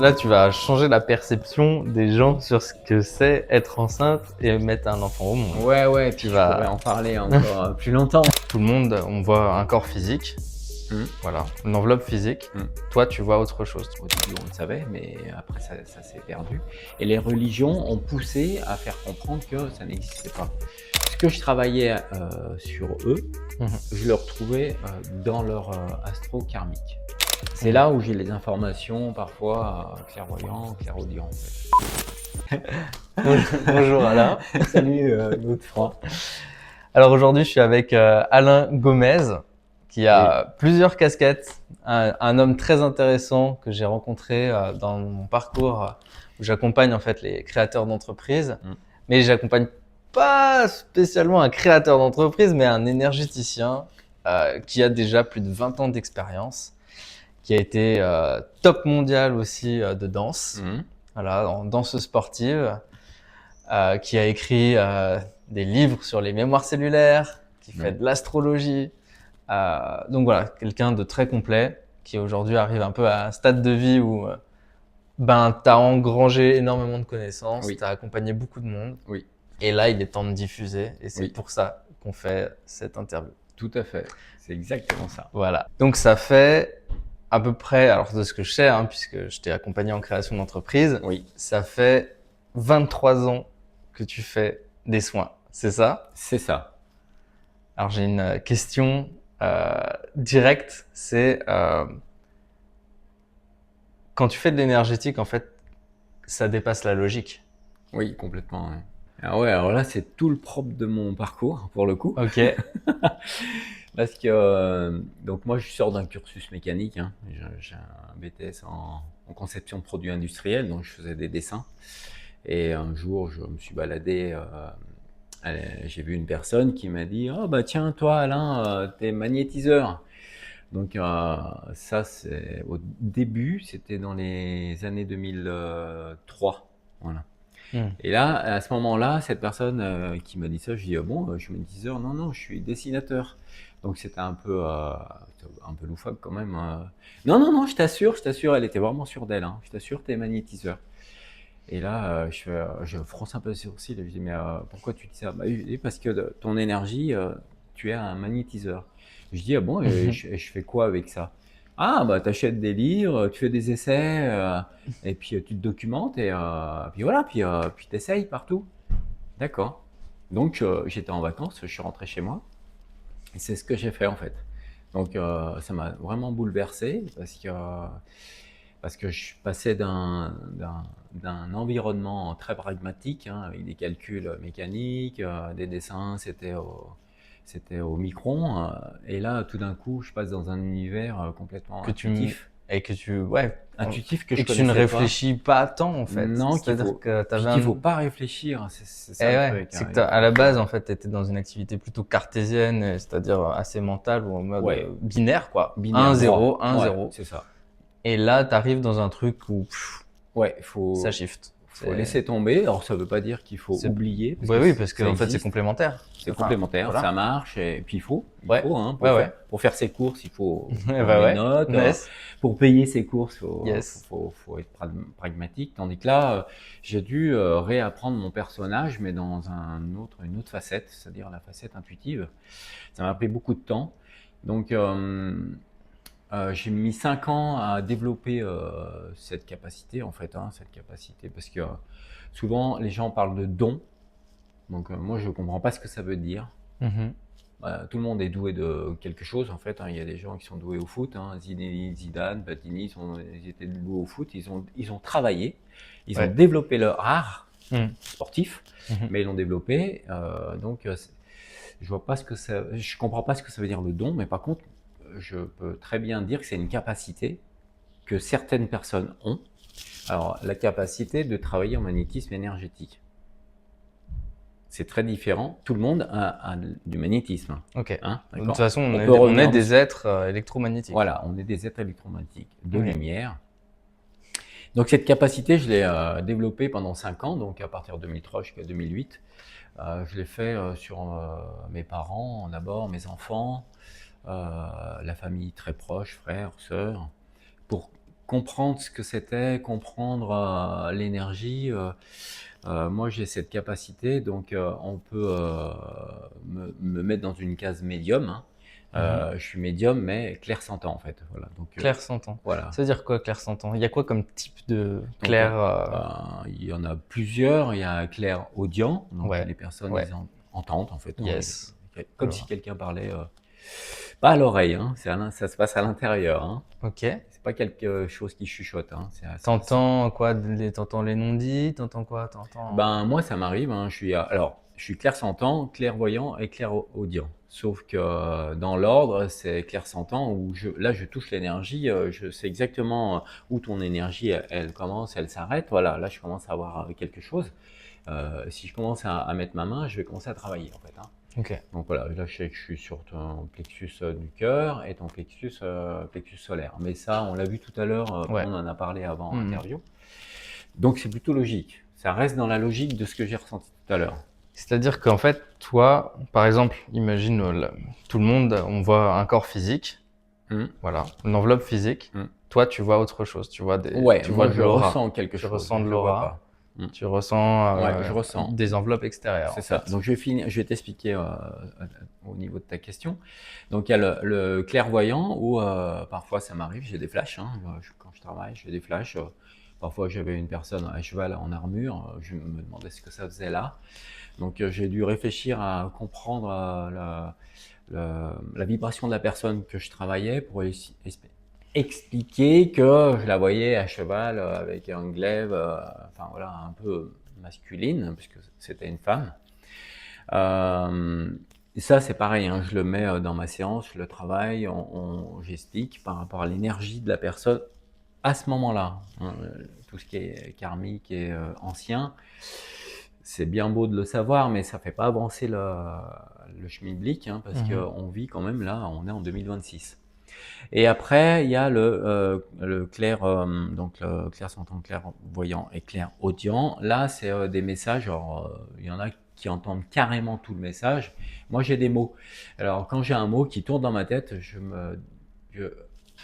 Là, tu vas changer la perception des gens sur ce que c'est être enceinte et mettre un enfant au monde. Ouais, Tu puis je pourrais vas, en parler encore plus longtemps. tout le monde, on voit un corps physique, Hum, voilà, une enveloppe physique. hum. Toi, tu vois autre chose. Au début, on le savait, mais après, ça s'est perdu. Et les religions ont poussé à faire comprendre que ça n'existait pas. Ce que je travaillais sur eux, Mhm. je le retrouvais dans leur astro karmique. C'est Mhm. là où j'ai les informations, parfois clairvoyants, clairaudients. En fait. Bonjour Alain. Salut Godefroy. Alors aujourd'hui, je suis avec Alain Gomez, qui Oui. a plusieurs casquettes, un homme très intéressant que j'ai rencontré dans mon parcours où j'accompagne en fait les créateurs d'entreprises, Mm. mais j'accompagne pas spécialement un créateur d'entreprise, mais un énergéticien qui a déjà plus de 20 ans d'expérience, qui a été top mondial aussi de danse, Mm. voilà, en danse sportive, qui a écrit des livres sur les mémoires cellulaires, qui fait Ouais. de l'astrologie. Donc voilà, quelqu'un de très complet qui aujourd'hui arrive un peu à un stade de vie où ben, tu as engrangé énormément de connaissances, Oui, tu as accompagné beaucoup de monde. oui, Et là, il est temps de diffuser. Et c'est oui, pour ça qu'on fait cette interview. tout à fait. C'est exactement ça. Voilà. Donc ça fait à peu près, alors de ce que je sais, hein, puisque je t'ai accompagné en création d'entreprise, Oui, ça fait 23 ans que tu fais des soins. C'est ça? c'est ça. Alors j'ai une question directe, c'est quand tu fais de l'énergétique, en fait, ça dépasse la logique. Oui, complètement. Ouais. Ah ouais, alors là, c'est tout le propre de mon parcours, pour le coup. Ok. Parce que, donc moi, je sors d'un cursus mécanique. Hein. J'ai un BTS en conception de produits industriels, donc je faisais des dessins. Et un jour, je me suis baladé, j'ai vu une personne qui m'a dit: «Oh bah tiens, toi Alain, t'es magnétiseur». Donc ça, c'est au début, c'était dans les années 2003. Voilà. Hmm. Et là, à ce moment-là, cette personne qui m'a dit ça, je dis: «Ah bon, je suis magnétiseur?» «Non, non, je suis dessinateur». Donc c'était un peu loufoque quand même. «Non, non, non, je t'assure», elle était vraiment sûre d'elle, hein. «Je t'assure, t'es magnétiseur». Et là, je fronce un peu les sourcils et je dis: «Mais pourquoi tu dis ça?» «Bah oui, parce que ton énergie, tu es un magnétiseur». Je dis: «Ah bon, et je fais quoi avec ça?» «Ah bah t'achètes des livres, tu fais des essais, et puis tu te documentes et puis voilà, puis tu partout». «D'accord». Donc j'étais en vacances, je suis rentré chez moi et c'est ce que j'ai fait en fait. Donc ça m'a vraiment bouleversé parce que je passais d'un environnement très pragmatique, hein, avec des calculs mécaniques, des dessins, c'était au micron. Et là, tout d'un coup, je passe dans un univers complètement que tu intuitif. et que tu ouais Intuitif que et je que tu ne connaissais pas. réfléchis pas tant en fait. Non, C'est-à-dire que tu puis avais qu'il faut un pas réfléchir, hein, c'est et ça le ouais, truc. c'est Hein, que il à la faut, base en fait, tu étais dans une activité plutôt cartésienne, c'est-à-dire assez mentale ou en mode ouais, binaire quoi. binaire 1-0, droit. Ouais, 1-0. c'est ça. Et là, tu arrives dans un truc où Ouais, ça shift. faut C'est laisser tomber. Alors ça veut pas dire qu'il faut c'est oublier parce ouais, que oui parce que ça en fait c'est existe. complémentaire. C'est Enfin, complémentaire, ça voilà. marche et puis Ouais. hein, Ouais ouais. pour faire ses courses, il faut Ouais prendre bah des ouais. notes, Nice. pour payer ses courses, Yes. faut être pragmatique. Tandis que là, j'ai dû réapprendre mon personnage, mais dans une autre facette, c'est-à-dire la facette intuitive. Ça m'a pris beaucoup de temps. Donc, j'ai mis 5 ans à développer cette capacité, en fait, hein, cette capacité, parce que souvent les gens parlent de don. Donc, moi, je comprends pas ce que ça veut dire. Mhm. Tout le monde est doué de quelque chose en fait. Hein. Il y a des gens qui sont doués au foot. Hein. Zinedine Zidane, Platini, ils étaient doués au foot. Ils ont travaillé, ils ont Ouais. développé leur art Mhm. sportif, Mhm. mais ils l'ont développé. Donc, je vois pas ce que ça, je comprends pas ce que ça veut dire le don, mais par contre, je peux très bien dire que c'est une capacité que certaines personnes ont. Alors, la capacité de travailler en magnétisme énergétique. C'est très différent. Tout le monde a du magnétisme. Ok. Hein, De toute d'accord. façon, On peut on est revenir des dessus. êtres électromagnétiques. Voilà, on est des êtres électromagnétiques de Ok. lumière. Donc cette capacité, je l'ai développée pendant 5 ans, donc à partir de 2003 jusqu'à 2008. Je l'ai fait sur mes parents d'abord, mes enfants, la famille très proche, frères, sœurs, pour comprendre ce que c'était, comprendre l'énergie. Moi, j'ai cette capacité, donc on peut me mettre dans une case médium, hein. Je suis médium, mais clair-sentent en fait. Voilà. Donc, Clair sentant. voilà. Ça veut dire quoi, clair sentant? Il y a quoi comme type de Donc, clair il y en a plusieurs. Il y a clair audient, donc Ouais, les personnes ouais, entendent en fait, hein. yes. Comme si Alors, quelqu'un parlait, pas à l'oreille, hein, ça se passe à l'intérieur, hein. ok. C'est pas quelque chose qui chuchote, hein. T'entends quoi? T'entends les non-dits? T'entends quoi? Ben, moi, ça m'arrive, hein, je suis clair-sentant, clairvoyant et clairaudient. Sauf que dans l'ordre, c'est clair-sentant où là, je touche l'énergie, je sais exactement où ton énergie, elle commence, elle s'arrête. Voilà, là, je commence à avoir quelque chose. Si je commence à mettre ma main, je vais commencer à travailler, en fait, hein. Ok. Donc voilà, là, je sais que je suis sur ton plexus du cœur et ton plexus solaire. Mais ça, on l'a vu tout à l'heure, Ouais. on en a parlé avant Mhm. interview. Donc c'est plutôt logique. Ça reste dans la logique de ce que j'ai ressenti tout à l'heure. C'est-à-dire qu'en fait, toi, par exemple, imagine tout le monde, on voit un corps physique, Hmm. voilà, une enveloppe physique. Hmm. Toi, tu vois autre chose. Ouais, Tu vois moi de je l'aura. ressens quelque Tu chose, ressens de je vois l'aura. pas. Hmm. Tu ressens Ouais, je ressens. des enveloppes extérieures, C'est en ça. fait. Donc je vais finir, je vais t'expliquer au niveau de ta question. Donc il y a le clairvoyant où parfois ça m'arrive, j'ai des flashs, hein. Quand je travaille, j'ai des flashs. Parfois j'avais une personne à cheval en armure, je me demandais ce que ça faisait là. Donc j'ai dû réfléchir à comprendre la vibration de la personne que je travaillais pour expliquer que je la voyais à cheval avec un glaive, enfin voilà, un peu masculine, puisque c'était une femme. Et ça, c'est pareil, hein, je le mets dans ma séance, je le travaille, j'explique par rapport à l'énergie de la personne à ce moment-là, hein. Tout ce qui est karmique et ancien, c'est bien beau de le savoir, mais ça fait pas avancer le schmilblick, hein, parce Mhm. qu'on vit quand même là, on est en 2026. Et après, il y a le clair, donc le clair sentant, clairvoyant et clair audient. Là, c'est des messages. Alors, il y en a qui entendent carrément tout le message. Moi, j'ai des mots. Alors, quand j'ai un mot qui tourne dans ma tête, je,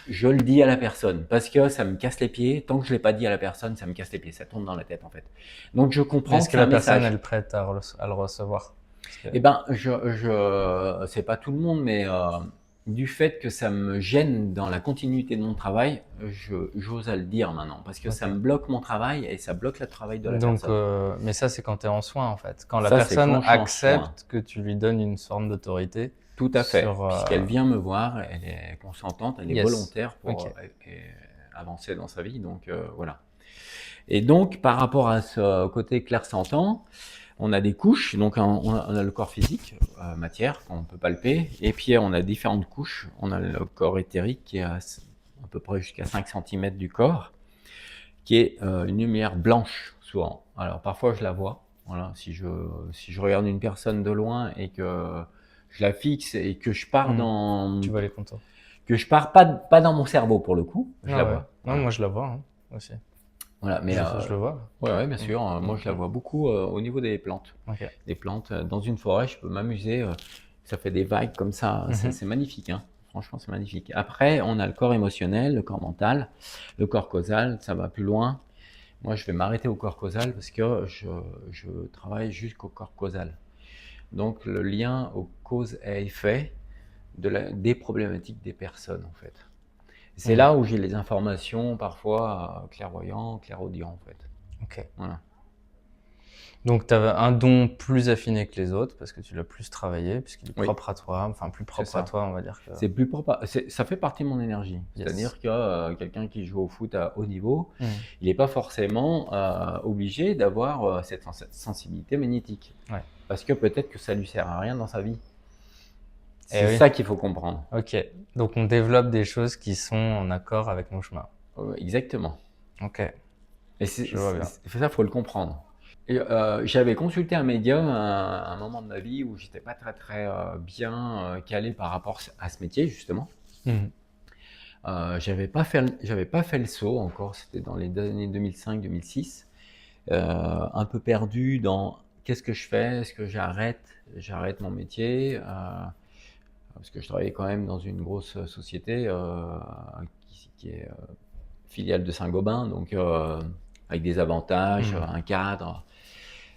je le dis à la personne parce que ça me casse les pieds. Tant que je l'ai pas dit à la personne, ça me casse les pieds. Ça tourne dans la tête en fait. Donc, je Mais comprends est-ce que que c'est la un personne, elle message. est prête à le recevoir? Parce que- Eh ben, c'est pas tout le monde, mais du fait que ça me gêne dans la continuité de mon travail, j'ose à le dire maintenant, parce que ça Ok. me bloque mon travail et ça bloque le travail de la Donc, personne. mais ça, c'est quand tu es en soin, en fait. Quand la Ça, c'est personne quand je suis en soin. accepte que tu lui donnes une forme d'autorité Tout à fait, sur... puisqu'elle vient me voir, elle est consentante, elle est Yes. volontaire pour Ok. avancer dans sa vie, donc voilà. Et donc, par rapport à ce côté clair-sentant, on a des couches, donc on a le corps physique, matière, qu'on peut palper, et puis on a différentes couches. On a le corps éthérique qui est à peu près jusqu'à 5 cm du corps, qui est une lumière blanche souvent. Alors parfois je la vois, voilà, si je regarde une personne de loin et que je la fixe et que je pars Hmm. Tu vois les contours. pas dans mon cerveau pour le coup, je la Ah ouais. vois. Non, Voilà. moi, je la vois, hein, aussi. Voilà, mais Je le vois. ouais, bien Hmm. sûr. Moi, Hmm, je la hmm. vois beaucoup au niveau des plantes. Ok. Des plantes dans une forêt, je peux m'amuser. Ça fait des vagues comme ça. Mhm. C'est magnifique, hein. Franchement, c'est magnifique. Après, on a le corps émotionnel, le corps mental, le corps causal. Ça va plus loin. Moi, je vais m'arrêter au corps causal parce que je travaille jusqu'au corps causal. Donc, le lien aux causes et effets des problématiques des personnes, en fait. C'est Hmm. là où j'ai les informations, parfois clairvoyant, clairaudient, en fait. Ok. Voilà. Donc, tu as un don plus affiné que les autres parce que tu l'as plus travaillé, puisqu'il est Oui, propre à toi, enfin plus c'est propre à ça. toi, on va dire que. C'est plus propre. Ça fait partie de mon énergie. Yes. C'est-à-dire que quelqu'un qui joue au foot à haut niveau, Hmm. il n'est pas forcément obligé d'avoir cette sensibilité magnétique. Ouais. Parce que peut-être que ça lui sert à rien dans sa vie. Eh C'est oui. ça qu'il faut comprendre. Ok. Donc, on développe des choses qui sont en accord avec nos chemins. Exactement. Ok. Et Je vois bien. ça, faut le comprendre. Et, j'avais consulté un médium à un moment de ma vie où j'étais pas très bien calé par rapport à ce métier justement. Mhm. J'avais pas fait le saut encore, c'était dans les années 2005-2006. Un peu perdu dans qu'est-ce que je fais, est-ce que j'arrête mon métier, parce que je travaillais quand même dans une grosse société qui est filiale de Saint-Gobain, donc avec des avantages, Mm. un cadre.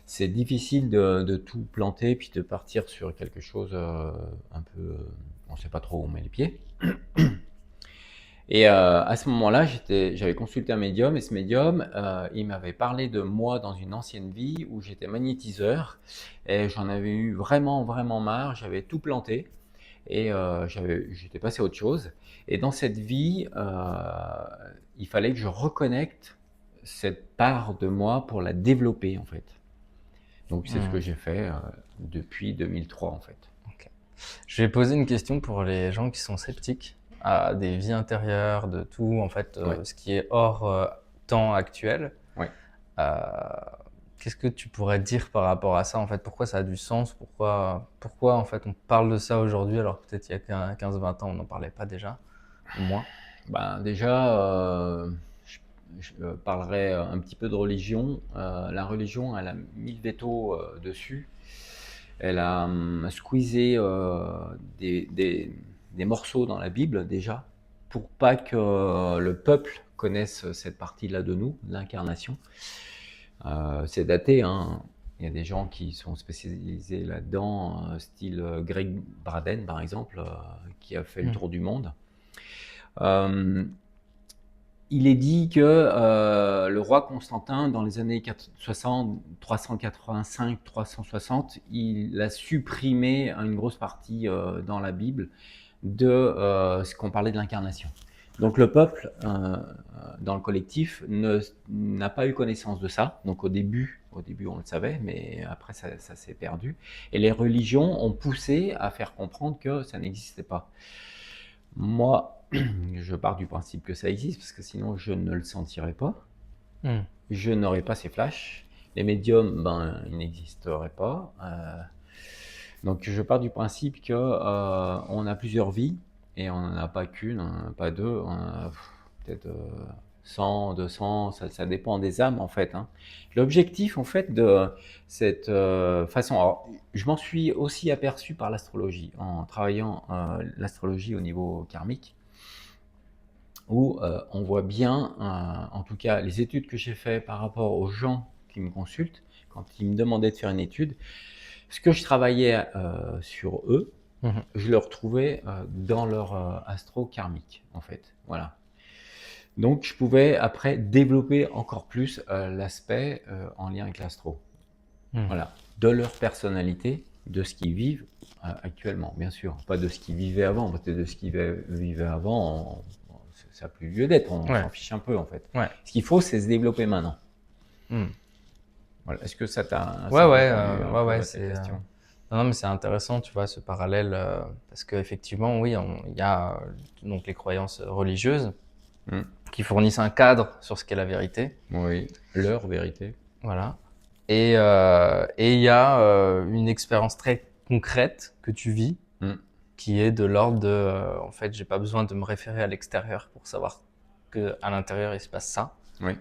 C'est difficile de tout planter puis de partir sur quelque chose un peu, on ne sait pas trop où on met les pieds. Et à ce moment-là, j'avais consulté un médium et ce médium, il m'avait parlé de moi dans une ancienne vie où j'étais magnétiseur et j'en avais eu vraiment, vraiment marre. J'avais tout planté et j'étais passé à autre chose. Et dans cette vie, il fallait que je reconnecte cette part de moi pour la développer en fait. Donc c'est ce que Mm. j'ai fait depuis 2003 en fait. Ok. Je vais poser une question pour les gens qui sont sceptiques à des vies intérieures, de tout, en fait, Ouais, ce qui est hors temps actuel. ouais. Euh, Qu'est-ce que tu pourrais dire par rapport à ça, en fait? Pourquoi ça a du sens? Pourquoi en fait, on parle de ça aujourd'hui, alors peut-être il y a 15-20 ans, on n'en parlait pas déjà, ou moins? Ben, déjà, je parlerai un petit peu de religion. La religion, elle a mis le veto dessus. Elle a squeezé des morceaux dans la Bible déjà, pour pas que le peuple connaisse cette partie-là de nous, l'incarnation. C'est daté, hein. Il y a des gens qui sont spécialisés là-dedans, style Greg Braden par exemple, qui a fait le Mm. tour du monde. Euh, il est dit que le roi Constantin, dans les années 60, 385-360, il a supprimé une grosse partie dans la Bible de ce qu'on parlait de l'incarnation. Donc le peuple, dans le collectif, n'a pas eu connaissance de ça. Donc au début on le savait, mais après ça s'est perdu. Et les religions ont poussé à faire comprendre que ça n'existait pas. Moi, je pars du principe que ça existe, parce que sinon je ne le sentirais pas. Mm. Je n'aurais pas ces flashs. Les médiums, ben, ils n'existeraient pas. Donc je pars du principe que on a plusieurs vies, et on n'en a pas qu'une, hein, pas deux, on a peut-être 100, 200, ça dépend des âmes en fait, hein. L'objectif en fait de cette façon, alors, je m'en suis aussi aperçu par l'astrologie, en travaillant l'astrologie au niveau karmique, où on voit bien, en tout cas les études que j'ai fait par rapport aux gens qui me consultent, quand ils me demandaient de faire une étude, ce que je travaillais sur eux, Mhm. je le retrouvais dans leur astro karmique en fait. Voilà. Donc je pouvais après développer encore plus l'aspect en lien avec l'astro. Mm. Voilà. De leur personnalité, de ce qu'ils vivent actuellement, bien sûr. Pas de ce qu'ils vivaient avant, parce que de ce qu'ils vivaient avant, ça n'a plus lieu d'être, on Ouais, s'en fiche un peu en fait. ouais. Ce qu'il faut, c'est se développer maintenant. Mm. Voilà. Est-ce que ça Ouais, a ouais, répondu un ouais, peu ouais, à ta question? non, mais c'est intéressant, tu vois, ce parallèle, parce qu'effectivement, oui, il y a donc les croyances religieuses Hmm. qui fournissent un cadre sur ce qu'est la vérité, Oui, leur vérité. voilà. Et il y a une expérience très concrète que tu vis, Hmm. qui est de l'ordre de, en fait, j'ai pas besoin de me référer à l'extérieur pour savoir que à l'intérieur il se passe ça, Oui,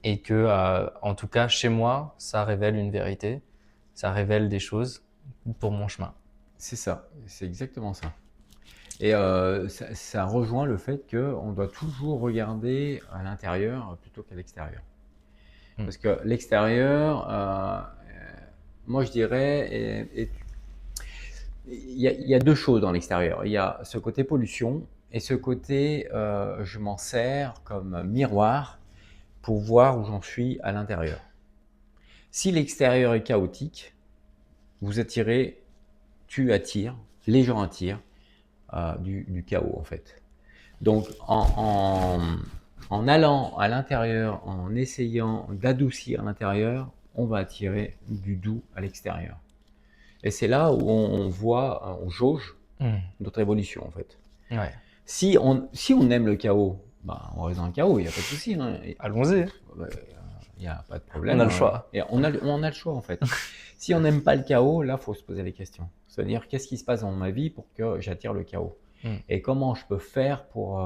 et que, en tout cas, chez moi, ça révèle une vérité, ça révèle des choses pour mon chemin. c'est ça, c'est exactement ça. Et ça rejoint le fait qu'on doit toujours regarder à l'intérieur plutôt qu'à l'extérieur. Mm. Parce que l'extérieur, moi je dirais, il y a deux choses dans l'extérieur. Il y a ce côté pollution et ce côté, je m'en sers comme miroir pour voir où j'en suis à l'intérieur. Si l'extérieur est chaotique, vous attirez, tu attires, les gens attirent du chaos en fait. Donc en allant à l'intérieur, en essayant d'adoucir l'intérieur, on va attirer du doux à l'extérieur. Et c'est là où on voit, on jauge Mm. notre évolution en fait. Ouais. Si on aime le chaos, bah, on reste dans le chaos, il n'y a pas de souci, hein. Allons-y. Il n'y a pas de On problème, a le hein. choix. Et on a le choix en fait. Si on n'aime pas le chaos, là, il faut se poser les questions. C'est-à-dire, qu'est-ce qui se passe dans ma vie pour que j'attire le chaos? Mm. Et comment je peux faire pour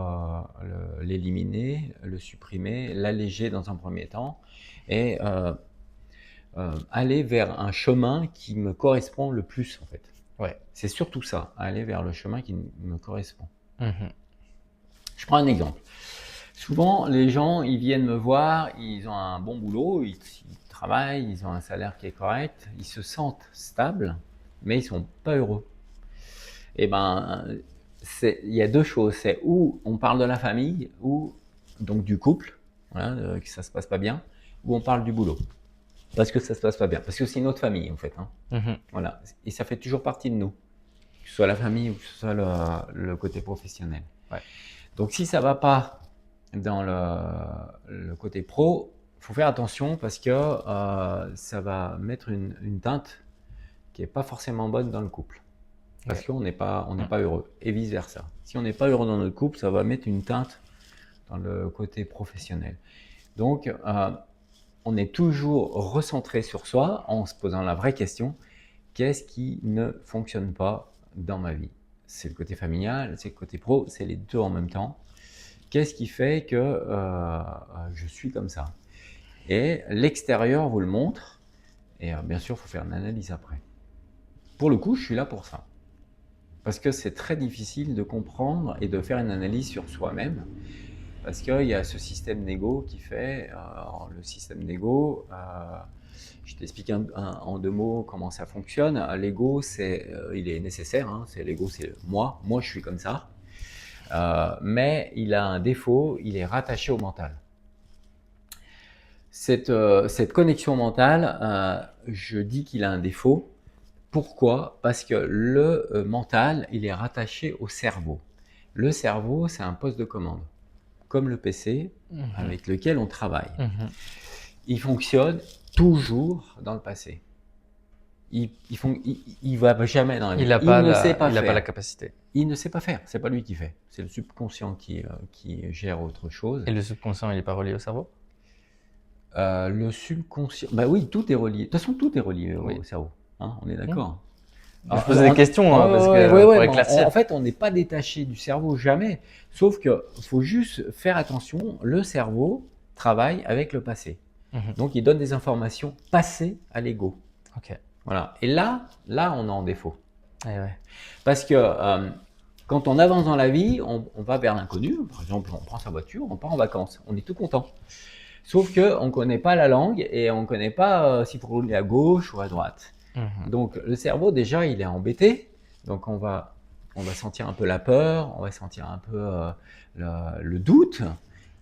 l'éliminer, le supprimer, l'alléger dans un premier temps, et aller vers un chemin qui me correspond le plus en fait. Ouais. C'est surtout ça, aller vers le chemin qui me correspond. Mhm. Je prends un exemple. Souvent, les gens, ils viennent me voir, ils ont un bon boulot, ils travaillent, ils ont un salaire qui est correct, ils se sentent stables, mais ils sont pas heureux. Eh ben, il y a deux choses. C'est où on parle de la famille, ou donc du couple, voilà, que ça se passe pas bien, ou on parle du boulot, parce que ça se passe pas bien, parce que c'est notre famille en fait. Hein. Voilà, et ça fait toujours partie de nous, que ce soit la famille ou que ce soit le côté professionnel. Ouais. Donc si ça va pas dans le côté pro, faut faire attention parce que ça va mettre une teinte qui est pas forcément bonne dans le couple. Parce qu'on n'est pas heureux, et vice versa. Si on n'est pas heureux dans notre couple, ça va mettre une teinte dans le côté professionnel. Donc, on est toujours recentré sur soi en se posant la vraie question, qu'est-ce qui ne fonctionne pas dans ma vie? C'est le côté familial, c'est le côté pro, c'est les deux en même temps. Qu'est-ce qui fait que je suis comme ça? Et l'extérieur vous le montre, et bien sûr, il faut faire une analyse après. Pour le coup, je suis là pour ça. Parce que c'est très difficile de comprendre et de faire une analyse sur soi-même. Parce qu'il y a ce système d'ego qui fait, le système d'ego, je t'explique en deux mots comment ça fonctionne. L'ego, il est nécessaire, hein, l'ego c'est moi je suis comme ça. Mais il a un défaut, il est rattaché au mental. Cette connexion mentale, je dis qu'il a un défaut. Pourquoi? Parce que le mental, il est rattaché au cerveau. Le cerveau, c'est un poste de commande, comme le PC avec lequel on travaille. Il fonctionne toujours dans le passé. Il va jamais dans la vie. Il ne sait pas faire. Il n'a pas la capacité. Il ne sait pas faire. C'est pas lui qui fait. C'est le subconscient qui gère autre chose. Et le subconscient, il n'est pas relié au cerveau? Le subconscient, bah oui, tout est relié. De toute façon, tout est relié au cerveau. Hein, on est d'accord. Je posais des questions parce que pour éclaircir. En fait, on n'est pas détaché du cerveau, jamais. Sauf qu'il faut juste faire attention. Le cerveau travaille avec le passé. Donc, il donne des informations passées à l'ego. Ok. Voilà. Et là, on est en défaut. Ouais. Parce que quand on avance dans la vie, on va vers l'inconnu. Par exemple, on prend sa voiture, on part en vacances. On est tout content. Sauf qu'on ne connaît pas la langue et on ne connaît pas s'il faut rouler à gauche ou à droite. Donc, le cerveau, déjà, il est embêté. Donc, on va sentir un peu la peur, on va sentir un peu le doute.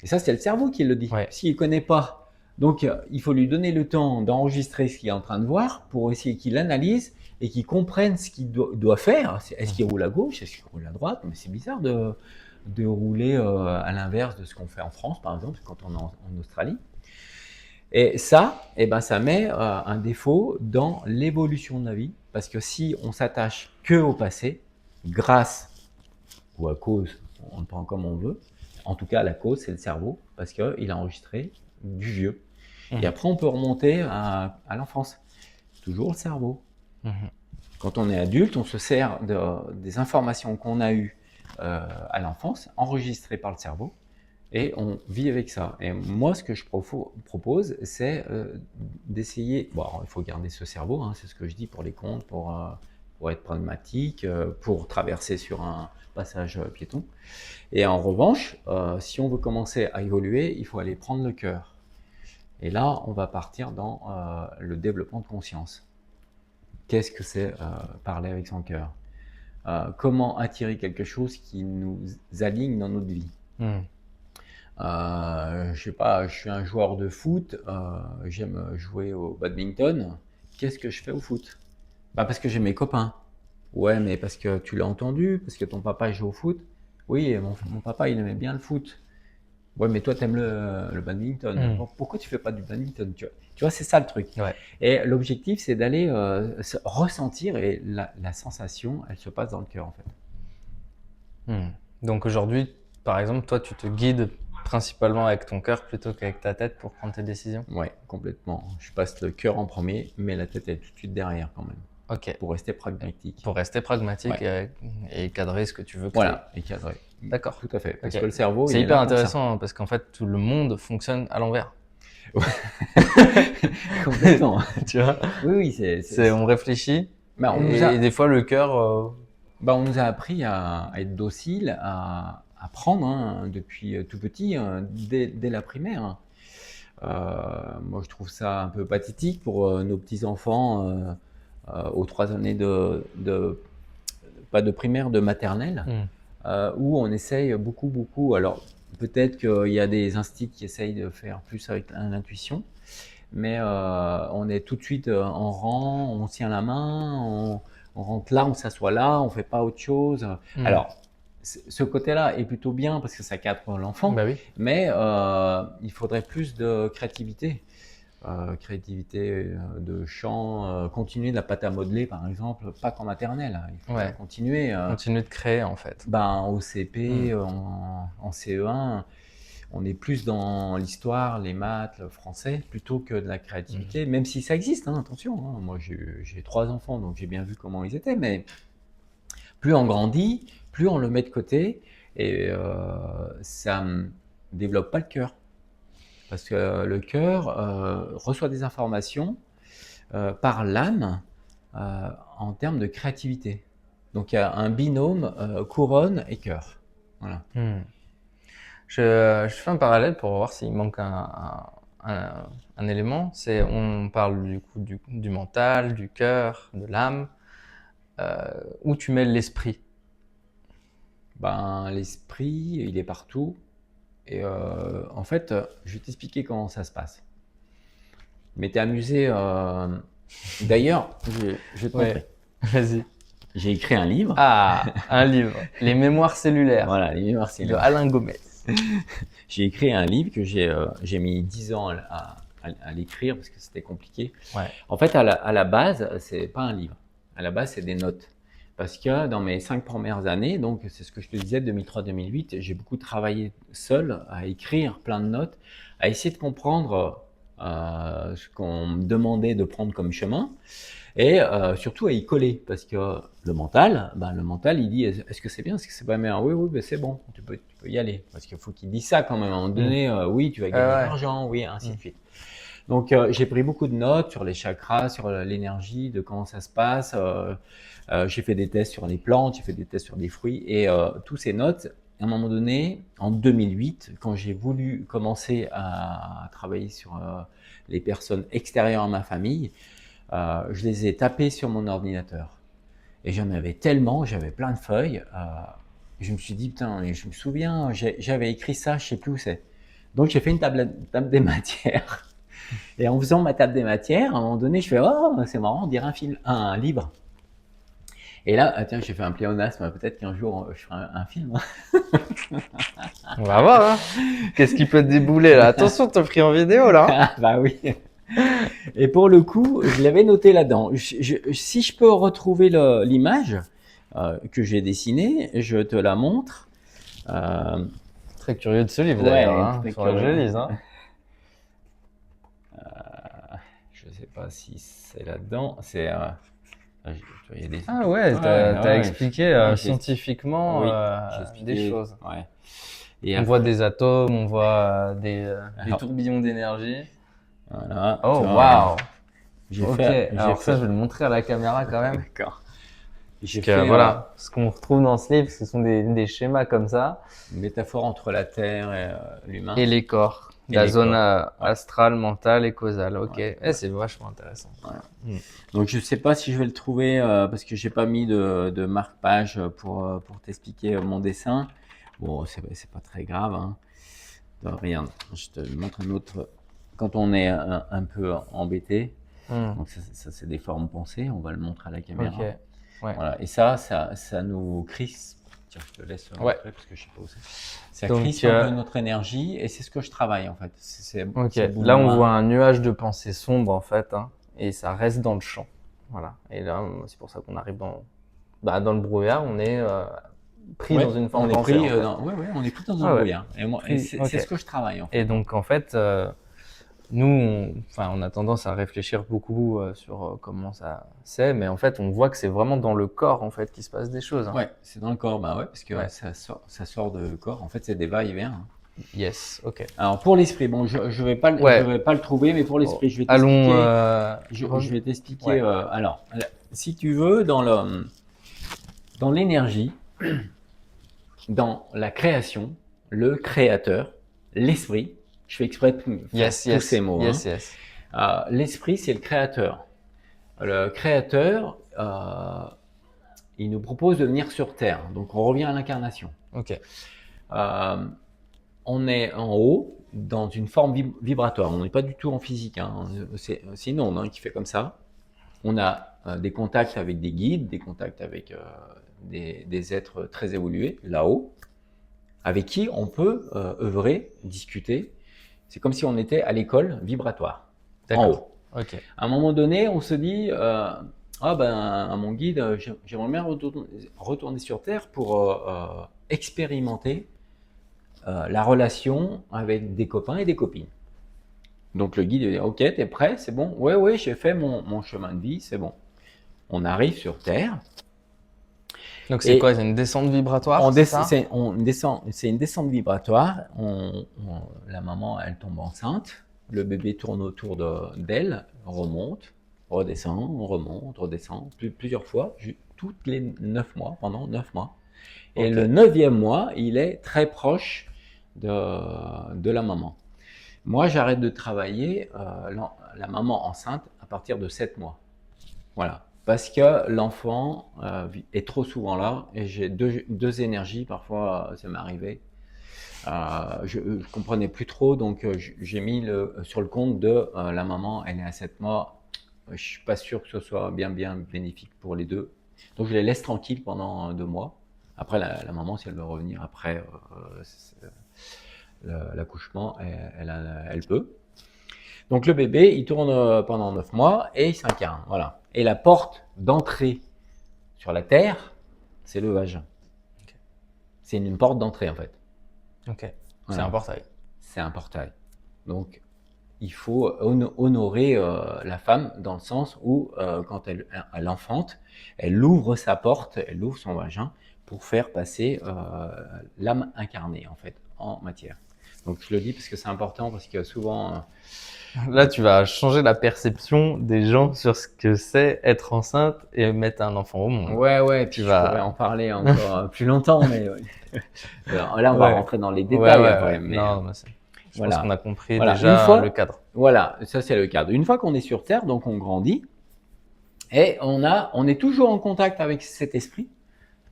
Et ça, c'est le cerveau qui le dit. Ouais. S'il ne connaît pas, donc, il faut lui donner le temps d'enregistrer ce qu'il est en train de voir pour essayer qu'il analyse et qu'il comprenne ce qu'il doit faire. Est-ce qu'il roule à gauche? Est-ce qu'il roule à droite? Mais c'est bizarre de rouler à l'inverse de ce qu'on fait en France, par exemple, quand on est en Australie. Et ça, ça met un défaut dans l'évolution de la vie, parce que si on s'attache que au passé, grâce ou à cause, on le prend comme on veut, en tout cas la cause c'est le cerveau, parce qu'il a enregistré du vieux. Et après on peut remonter à l'enfance, toujours le cerveau. Quand on est adulte, on se sert des informations qu'on a eues à l'enfance, enregistrées par le cerveau, et on vit avec ça. Et moi, ce que je propose, c'est d'essayer. Bon, il faut garder ce cerveau, hein, c'est ce que je dis pour les comptes, pour être pragmatique, pour traverser sur un passage piéton. Et en revanche, si on veut commencer à évoluer, il faut aller prendre le cœur. Et là, on va partir dans le développement de conscience. Qu'est-ce que c'est parler avec son cœur? Comment attirer quelque chose qui nous aligne dans notre vie? Je sais pas, je suis un joueur de foot, j'aime jouer au badminton. Qu'est-ce que je fais au foot? Parce que j'ai mes copains. Ouais, mais parce que tu l'as entendu, parce que ton papa joue au foot. Oui, mon papa il aimait bien le foot. Ouais, mais toi t'aimes le badminton. Pourquoi tu fais pas du badminton? Tu vois, c'est ça le truc. Ouais. Et l'objectif c'est d'aller se ressentir, et la sensation, elle se passe dans le cœur en fait. Donc aujourd'hui, par exemple, toi tu te guides principalement avec ton cœur plutôt qu'avec ta tête pour prendre tes décisions? Ouais, complètement. Je passe le cœur en premier, mais la tête est tout de suite derrière quand même. Ok. Pour rester pragmatique. Pour rester pragmatique, ouais. et cadrer ce que tu veux créer. Voilà, et cadrer. D'accord. Tout à fait. Parce que le cerveau, c'est hyper intéressant, hein, parce qu'en fait, tout le monde fonctionne à l'envers. Complètement. Tu vois? Oui, on réfléchit. Et des fois, le cœur. On nous a appris à être docile, à apprendre hein, depuis tout petit, dès la primaire. Hein. Moi, je trouve ça un peu pathétique pour nos petits-enfants aux 3 années pas de primaire, de maternelle, où on essaye beaucoup. Alors, peut-être qu'il y a des instituts qui essayent de faire plus avec l'intuition, mais on est tout de suite en rang, on tient la main, on rentre là, on s'assoit là, on fait pas autre chose. Alors, ce côté-là est plutôt bien parce que ça cadre l'enfant, Bah oui. mais il faudrait plus de créativité. De chant, continuer de la pâte à modeler par exemple, pas qu'en maternelle, hein. Il faut Ouais. continuer. Continuer de créer en fait. Ben, au CP, en CE1, on est plus dans l'histoire, les maths, le français, plutôt que de la créativité, même si ça existe, hein, attention. Hein. Moi, j'ai 3 enfants, donc j'ai bien vu comment ils étaient, mais plus on grandit, plus on le met de côté, et ça ne développe pas le cœur. Parce que le cœur reçoit des informations par l'âme en termes de créativité. Donc il y a un binôme couronne et cœur. Voilà. Je fais un parallèle pour voir s'il manque un élément. On parle du coup du mental, du cœur, de l'âme. Où tu mets l'esprit? Ben, l'esprit, il est partout. Et en fait, je vais t'expliquer comment ça se passe. Mais t'es amusé. D'ailleurs, je vais te montrer. Vas-y. J'ai écrit un livre. Ah, un livre. Les mémoires cellulaires. Voilà, les mémoires De cellulaires. Alain Gomez. J'ai écrit un livre que j'ai mis 10 ans à l'écrire parce que c'était compliqué. Ouais. En fait, à la base, c'est pas un livre. À la base, c'est des notes. Parce que dans mes 5 premières années, donc c'est ce que je te disais, 2003-2008, j'ai beaucoup travaillé seul à écrire plein de notes, à essayer de comprendre ce qu'on me demandait de prendre comme chemin et surtout à y coller. Parce que le mental, il dit est-ce que c'est bien, est-ce que c'est pas bien? Oui, ben c'est bon, tu peux y aller. Parce qu'il faut qu'il dise ça quand même à un moment donné, oui, tu vas gagner de l'argent, oui, ainsi de suite. Donc, j'ai pris beaucoup de notes sur les chakras, sur l'énergie, de comment ça se passe. J'ai fait des tests sur les plantes, j'ai fait des tests sur des fruits. Et tous ces notes, à un moment donné, en 2008, quand j'ai voulu commencer à travailler sur les personnes extérieures à ma famille, je les ai tapées sur mon ordinateur. Et j'en avais tellement, j'avais plein de feuilles. Je me suis dit, putain, et je me souviens, j'avais écrit ça, je sais plus où c'est. Donc, j'ai fait une table des matières. Et en faisant ma table des matières, à un moment donné, je fais oh, c'est marrant, on dirait un livre. Et là, tiens, j'ai fait un pléonasme, peut-être qu'un jour je ferai un film. On va voir, hein. Qu'est-ce qui peut te débouler là? Attention, t'as pris en vidéo là. Bah oui. Et pour le coup, je l'avais noté là-dedans. Si je peux retrouver l'image que j'ai dessinée, je te la montre. Très curieux de ce livre d'ailleurs. Ouais, Hein. très Faudrait que je curieux. le lise. Hein. Je sais pas si c'est là-dedans. C'est il y a des... Ah ouais, t'as expliqué ouais, scientifiquement oui, j'ai expliqué, des choses. Ouais. Et On voit des atomes, on voit des Alors, tourbillons d'énergie. Voilà. Oh tu vois, waouh. J'ai Ok. fait. Alors ça, je vais le montrer à la caméra quand même. D'accord. J'ai Parce que, fait voilà, ce qu'on retrouve dans ce livre, ce sont des schémas comme ça. une métaphore entre la Terre et l'humain. Et les corps. Et La les zone corps. astrale, mentale et causale. Ok. Ouais, Eh, c'est vachement intéressant. Donc je sais pas si je vais le trouver parce que j'ai pas mis de marque-page pour t'expliquer mon dessin. Bon, c'est pas très grave. Hein. Donc, regarde, je te montre une autre. Quand on est un peu embêté, donc ça c'est des formes pensées. On va le montrer à la caméra. Ok. Ouais. Voilà. Et ça nous crispe. Tiens, je te laisse montrer parce que je sais pas où c'est. Ça Donc, crispe un peu notre énergie et c'est ce que je travaille en fait. Ok. c'est Là, on moins. voit un nuage de pensée sombre en fait, hein, et ça reste dans le champ. Voilà. Et là, c'est pour ça qu'on arrive dans le brouillard. On est pris dans une forme on est pensée. pris, En fait. on est pris dans un brouillard. Et moi, Pris- c'est ok. ce que je travaille en fait. Et donc en fait, nous, on a tendance à réfléchir beaucoup sur comment ça c'est, mais en fait, on voit que c'est vraiment dans le corps en fait qu'il se passe des choses. Hein. Ouais, c'est dans le corps, bah ouais, parce que Ouais. ça sort de corps. En fait, c'est des va-et-vient. Hein. Yes. Ok. Alors pour l'esprit, bon, je vais pas le trouver, mais pour l'esprit, je vais t'expliquer. Allons. Je vais t'expliquer. Ouais. Alors, si tu veux, dans l'énergie, dans la création, le créateur, l'esprit, je fais exprès de faire tous ces mots. Yes. L'esprit, c'est le créateur. Le créateur, il nous propose de venir sur Terre. Donc, on revient à l'incarnation. Ok. On est en haut, dans une forme vibratoire. On n'est pas du tout en physique. Hein. C'est une onde qui fait comme ça. On a des contacts avec des guides, des contacts avec des êtres très évolués, là-haut, avec qui on peut œuvrer, discuter. C'est comme si on était à l'école vibratoire, en haut. Ok. À un moment donné, on se dit, à mon guide, j'aimerais bien retourner sur Terre pour expérimenter la relation avec des copains et des copines. Donc le guide dit, ok, t'es prêt, c'est bon? Ouais, j'ai fait mon chemin de vie, c'est bon. On arrive sur Terre. Donc c'est quoi? C'est une descente vibratoire? C'est une descente vibratoire. La maman, elle tombe enceinte. Le bébé tourne autour d'elle, remonte, redescend, remonte, redescend, plusieurs fois, toutes les 9 mois, pendant 9 mois. Et le 9e mois, il est très proche de la maman. Moi, j'arrête de travailler la maman enceinte à partir de 7 mois. Voilà. Parce que l'enfant est trop souvent là et j'ai deux énergies. Parfois, ça m'est arrivé. Je ne comprenais plus trop, donc j'ai mis sur le compte de la maman, elle est à 7 mois. Je ne suis pas sûr que ce soit bien bénéfique pour les deux. Donc, je les laisse tranquilles pendant 2 mois. Après, la maman, si elle veut revenir après l'accouchement, elle peut. Donc le bébé, il tourne pendant 9 mois et il s'incarne. Voilà. Et la porte d'entrée sur la Terre, c'est le vagin. Okay. C'est une porte d'entrée en fait. Ok. Voilà. C'est un portail. C'est un portail. Donc il faut honorer la femme dans le sens où quand elle enfante, elle ouvre sa porte, elle ouvre son vagin pour faire passer l'âme incarnée en fait en matière. Donc je le dis parce que c'est important, parce que souvent là tu vas changer la perception des gens sur ce que c'est être enceinte et mettre un enfant au monde. Ouais, puis je pourrais en parler encore plus longtemps, mais alors, là on va rentrer dans les détails après. Mais, non, je pense qu'on a compris déjà le cadre. Voilà, ça c'est le cadre. Une fois qu'on est sur Terre, donc on grandit et on est toujours en contact avec cet esprit,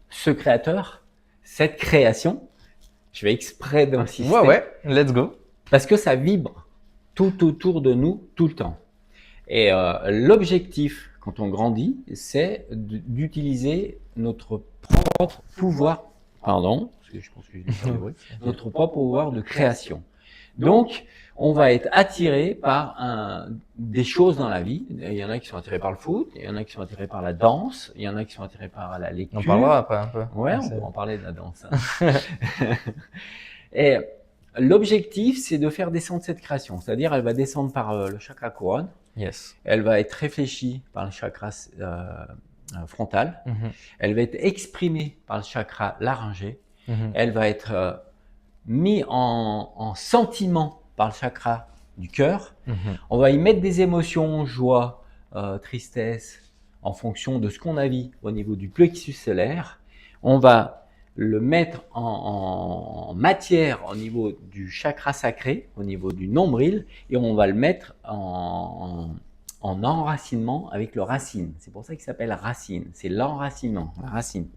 ce créateur, cette création. Je vais exprès d'insister. Ouais, let's go. Parce que ça vibre tout autour de nous, tout le temps. Et l'objectif, quand on grandit, c'est d'utiliser notre propre pouvoir, notre propre pouvoir de création. Donc, on va être attiré par des choses dans la vie. Il y en a qui sont attirés par le foot, il y en a qui sont attirés par la danse, il y en a qui sont attirés par la lecture. On parlera après un peu. Ouais, on peut en parler de la danse. Et l'objectif, c'est de faire descendre cette création. C'est-à-dire, elle va descendre par le chakra couronne. Yes. Elle va être réfléchie par le chakra frontal. Elle va être exprimée par le chakra laryngé. Elle va être mise en sentiment par le chakra du cœur. On va y mettre des émotions, joie, tristesse, en fonction de ce qu'on a vu au niveau du plexus solaire. On va le mettre en matière au niveau du chakra sacré, au niveau du nombril, et on va le mettre en enracinement avec le racine. C'est pour ça qu'il s'appelle racine. C'est l'enracinement, la racine.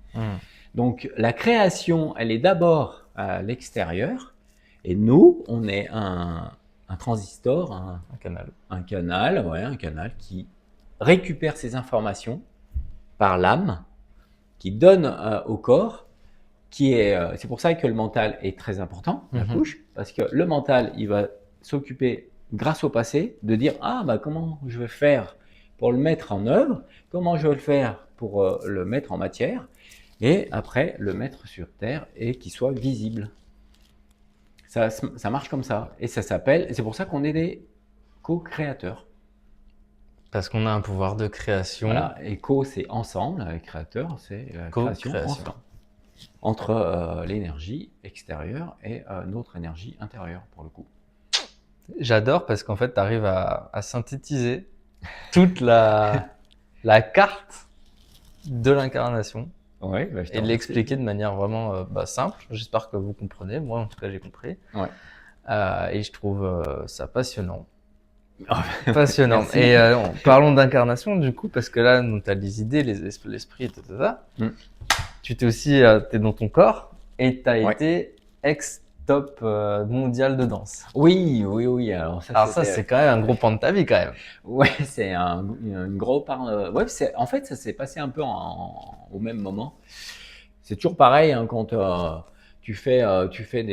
Donc la création, elle est d'abord à l'extérieur, et nous, on est un transistor, un canal qui récupère ces informations par l'âme, qui donne au corps, c'est pour ça que le mental est très important, la couche, parce que le mental, il va s'occuper, grâce au passé, de dire comment je vais faire pour le mettre en œuvre, comment je vais le faire pour le mettre en matière, et après le mettre sur terre et qu'il soit visible. Ça marche comme ça, et c'est pour ça qu'on est des co-créateurs. Parce qu'on a un pouvoir de création. Voilà, et co, c'est ensemble, avec créateur, c'est la création ensemble. Entre l'énergie extérieure et notre énergie intérieure, pour le coup. J'adore parce qu'en fait, tu arrives à synthétiser toute la carte de l'incarnation Ouais, bah, je te et remercie. l'expliquer de manière vraiment simple. J'espère que vous comprenez. Moi, en tout cas, j'ai compris. Ouais. Et je trouve ça passionnant. Passionnant. Merci. Et parlons d'incarnation du coup, parce que là, tu as les idées, l'esprit, etc. Mm. Tu t'es aussi, t'es dans ton corps et tu as Ouais. été ex-top mondial de danse. Oui, oui, oui. Alors ça, Alors ça, c'était. c'est quand même un gros pan de ta vie quand même. Ouais, c'est une grosse part. Ouais, en fait, ça s'est passé un peu au même moment. C'est toujours pareil hein, quand tu fais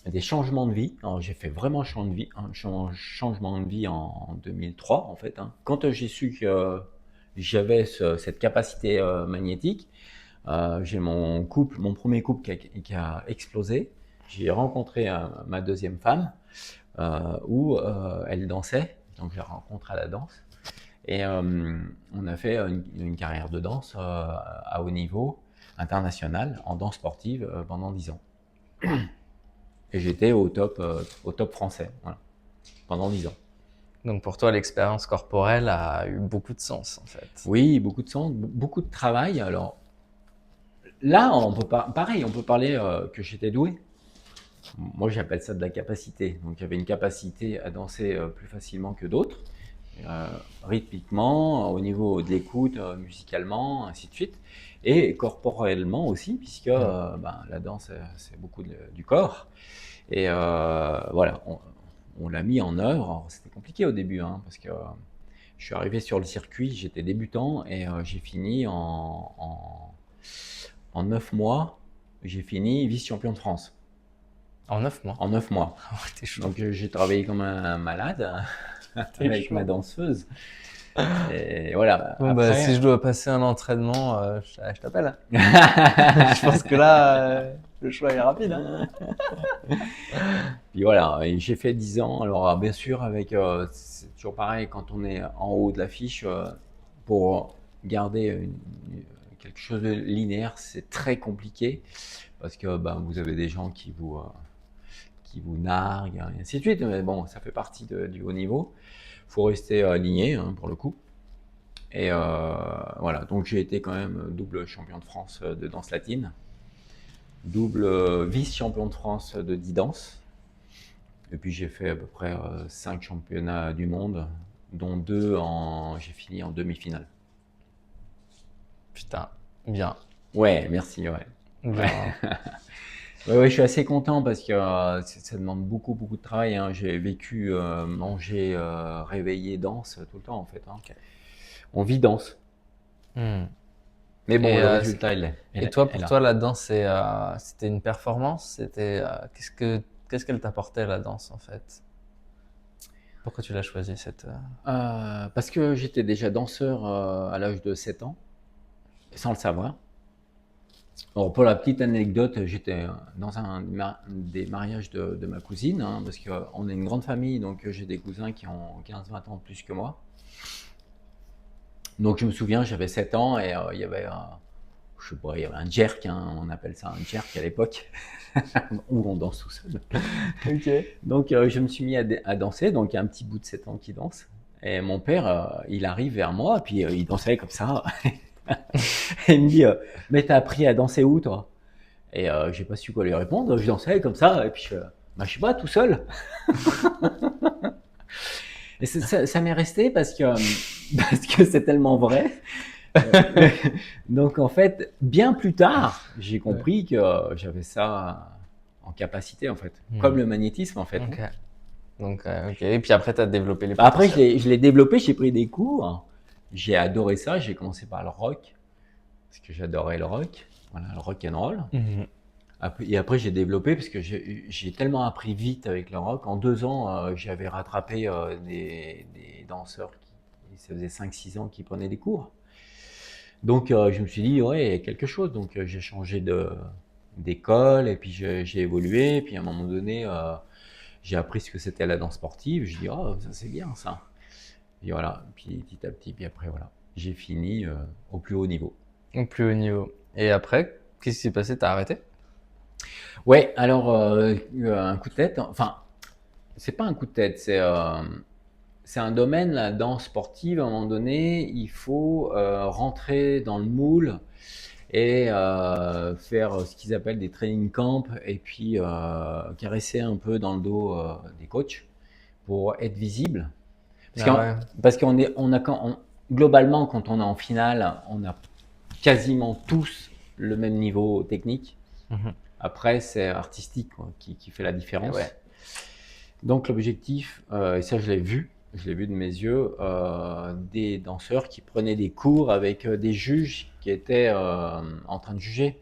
des changements de vie. Alors, j'ai fait vraiment changement de vie en 2003, en fait. Hein. Quand j'ai su que j'avais cette capacité magnétique, j'ai mon premier couple qui a explosé. J'ai rencontré ma deuxième femme où elle dansait. Donc, je la rencontre à la danse. Et on a fait une carrière de danse à haut niveau, international, en danse sportive pendant 10 ans. Et j'étais au top français, voilà, pendant 10 ans. Donc pour toi, l'expérience corporelle a eu beaucoup de sens en fait. Oui, beaucoup de sens, beaucoup de travail. Alors là, on peut pas, pareil, on peut parler que j'étais doué. Moi, j'appelle ça de la capacité. Donc, j'avais une capacité à danser plus facilement que d'autres, rythmiquement, au niveau de l'écoute, musicalement, ainsi de suite, et corporellement aussi, puisque la danse, c'est beaucoup du corps. Et voilà, on l'a mis en œuvre. Alors, c'était compliqué au début, hein, parce que je suis arrivé sur le circuit, j'étais débutant, et j'ai fini en 9 mois, j'ai fini vice-champion de France. En 9 mois. En 9 mois. Oh, t'es chaud. Donc j'ai travaillé comme un malade avec chaud. ma danseuse. Et voilà. Bon bah si Après, je dois passer un entraînement, je t'appelle. Je pense que là, le choix est rapide. Hein. puis voilà, et j'ai fait 10 ans. Alors bien sûr, avec c'est toujours pareil quand on est en haut de l'affiche, pour garder quelque chose de linéaire, c'est très compliqué parce que vous avez des gens qui vous narguent, et ainsi de suite. Mais bon, ça fait partie du haut niveau. Il faut rester aligné hein, pour le coup. Et voilà, donc j'ai été quand même double champion de France de danse latine, double vice-champion de France de danse. Et puis j'ai fait à peu près 5 championnats du monde, dont 2 j'ai fini en demi-finale. Putain, bien. Ouais, merci, ouais. Bien. Ouais, je suis assez content parce que ça demande beaucoup, beaucoup de travail. Hein. J'ai vécu, manger, réveiller, danse tout le temps en fait. Hein. Ok. On vit danse. Hmm. Mais bon, Et, le résultat, il est, et toi, est pour là. toi, la danse, c'était une performance? C'était qu'est-ce qu'elle t'apportait la danse en fait? Pourquoi tu l'as choisie cette Parce que j'étais déjà danseur à l'âge de 7 ans, sans le savoir. Alors, pour la petite anecdote, j'étais dans des mariages de ma cousine, hein, parce qu'on est une grande famille, donc j'ai des cousins qui ont 15-20 ans de plus que moi. Donc je me souviens, j'avais 7 ans et il y avait je sais pas, il y avait un jerk, hein, on appelle ça un jerk à l'époque, où on danse tout seul. Ok. Donc je me suis mis à danser, donc il y a un petit bout de 7 ans qui danse. Et mon père, il arrive vers moi, puis il dansait comme ça. Et il me dit, mais t'as appris à danser où toi? Et j'ai pas su quoi lui répondre, je dansais comme ça, et puis je sais pas, tout seul. Et ça m'est resté parce que c'est tellement vrai. Donc en fait, bien plus tard, j'ai compris que j'avais ça en capacité en fait, comme le magnétisme en fait. Ok. Hein. Donc, ok. Et puis après, tu as développé les Après, potentiels. je l'ai développé, j'ai pris des cours, j'ai adoré ça, j'ai commencé par le rock, parce que j'adorais le rock, voilà, le rock and roll. Mhm. Et après, j'ai développé, parce que j'ai tellement appris vite avec le rock. En 2 ans, j'avais rattrapé des danseurs ça faisait 5-6 ans qui prenaient des cours. Donc, je me suis dit, ouais, il y a quelque chose. Donc, j'ai changé d'école, et puis j'ai évolué. Et puis, à un moment donné, j'ai appris ce que c'était la danse sportive. Je dis, oh, ça c'est bien ça. Et voilà, puis petit à petit, puis après, voilà, j'ai fini au plus haut niveau. Au plus haut niveau. Et après, qu'est-ce qui s'est passé? T'as arrêté? Ouais, alors, un coup de tête, enfin, c'est pas un coup de tête, c'est un domaine, la danse sportive, à un moment donné, il faut rentrer dans le moule et faire ce qu'ils appellent des training camps et puis caresser un peu dans le dos des coachs pour être visible. Parce Ah ouais. parce qu'on est, on a globalement, quand on est en finale, on a quasiment tous le même niveau technique. Mhm. Après, c'est artistique quoi, qui fait la différence. Ouais. Donc l'objectif, et ça je l'ai vu de mes yeux, des danseurs qui prenaient des cours avec des juges qui étaient en train de juger.